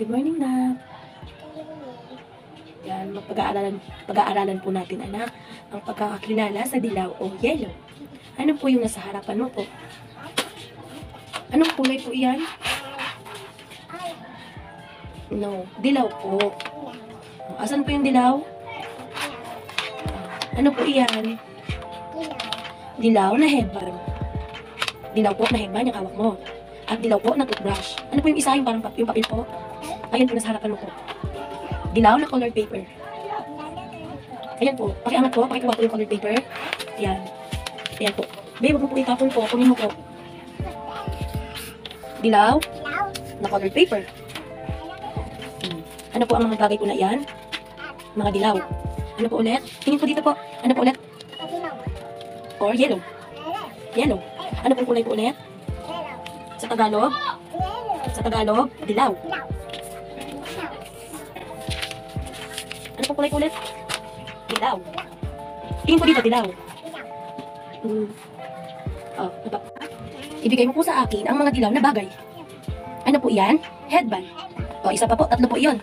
Good morning, Nak. Yan, pag-aaralan po natin, anak, ang pagkakakilala sa dilaw o yellow. Ano po yung nasa harapan mo po? Anong kulay po iyan? No, dilaw po. Asan po yung dilaw? Ano po iyan? Dilaw na headband. Dilaw po na headband yung hawak mo. At dilaw po na toothbrush. Ano po yung isa, yung parang yung papel po? Ayan po, nasa harapan mo po. Dilaw na colored paper. Ayan po. Pakiangat po. Pakikuha po yung colored paper. Ayan. Ayan po. Babe, huwag mo po itapon po. Kunin mo po. Dilaw na colored paper. Ano po ang mga bagay po na yan? Mga dilaw. Ano po ulit? Tingin po dito po. Ano po ulit? Or yellow. Yellow. Ano pong kulay po ulit? Sa Tagalog? Sa Tagalog, dilaw. Ano pong kulay po ulit? Dilaw. Tingin po dito, dilaw. Oh, ano ba? Ibigay mo po sa akin ang mga dilaw na bagay. Ano po yan? Headband. O, isa pa po. Tatlo po iyon.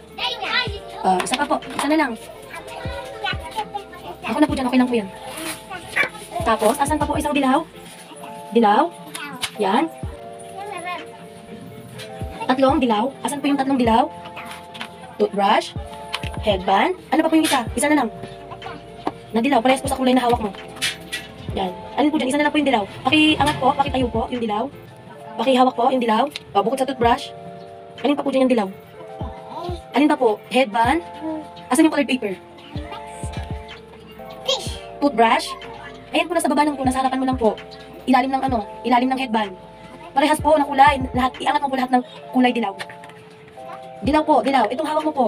Isa pa po. Isa na lang. Ako na po dyan. Okay lang po yan. Tapos, asan pa po isang dilaw? Dilaw? Yan. Tatlong dilaw. Asan po yung tatlong dilaw? Toothbrush. Headband. Ano pa po yung isa? Isa na lang. Na dilaw. Parehas po sa kulay na hawak mo. Yan. Alin po dyan? Isa na lang po yung dilaw. Pakiangat po. Pakitayo po yung dilaw. Pakihawak po yung dilaw. O, bukod sa toothbrush. Alin pa po dyan yung dilaw? Alin pa po? Headband. Asan yung colored paper? Toothbrush. Ayan po, nasa baba lang po. Nasa harapan mo lang po. Ilalim ng ano? Ilalim ng headband. Parehas po na kulay. Lahat, iangat mo po lahat ng kulay dilaw. Dilaw po, dilaw. Itong hawak mo po.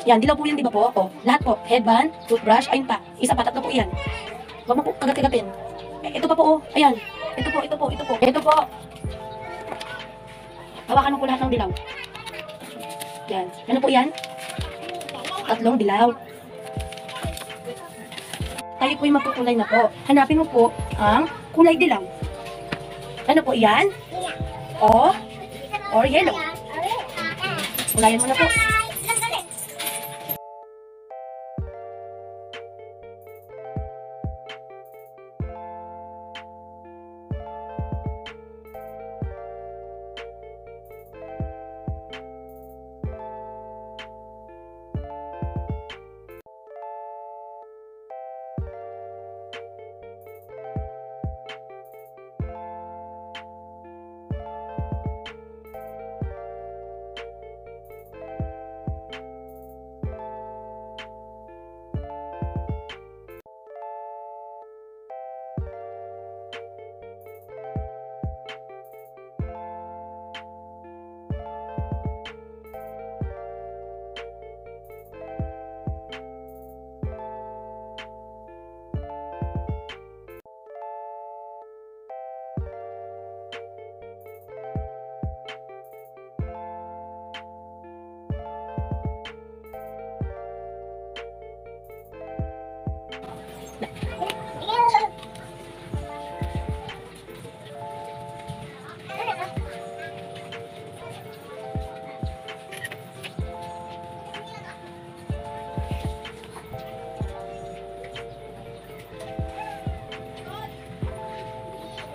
Yan, dilaw po yan, di ba po? O, lahat po. Headband, toothbrush, ayun pa. Isa pa, tatlo po yan. Huwag mo po kagat-kagatin. Ito pa po, oh. Ayan. Ito po, ito po, ito po. Ito po. Hawakan mo po lahat ng dilaw. Yan. Ano po yan? Tatlong dilaw. Tayo po yung magkukulay na po. Hanapin mo po ang kulay dilaw. Ano po yan? O? Or yellow. Kulayan mo na po.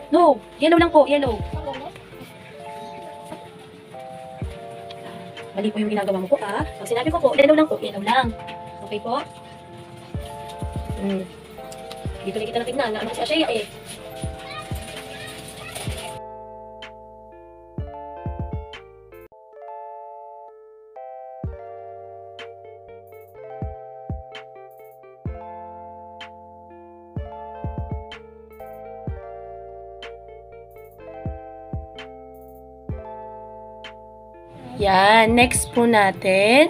No, yellow lang po, yellow. Mali po yung ginagawa mo po, ah. Pag sinabi ko po, yellow lang po, yellow lang. Okay po? Dito na kita natignan na ano si Ashaya eh. Yan, next po natin,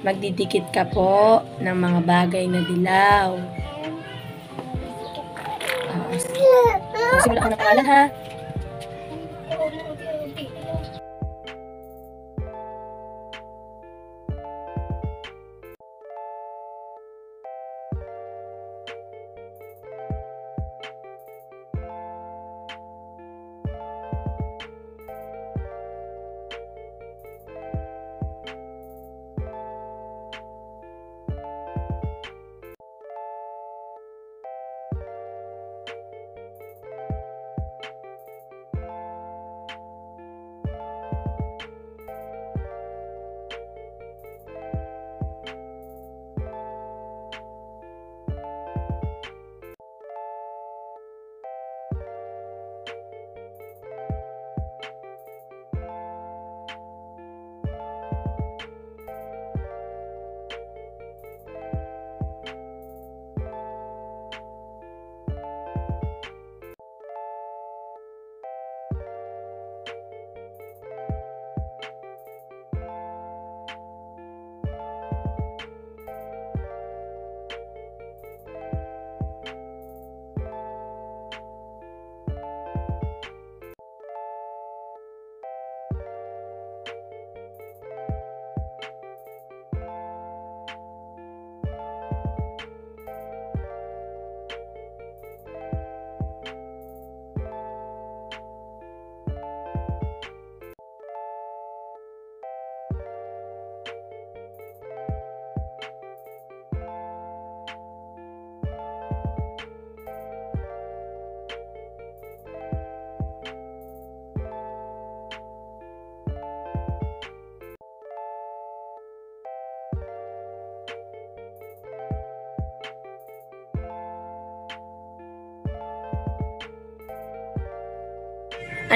magdidikit ka po ng mga bagay na dilaw. Simula ko na pangalan ha.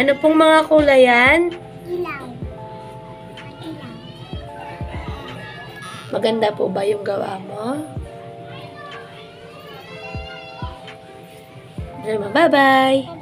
Ano pong mga kulay yan? Ilaw. Ilaw. Maganda po ba yung gawa mo? Bye-bye!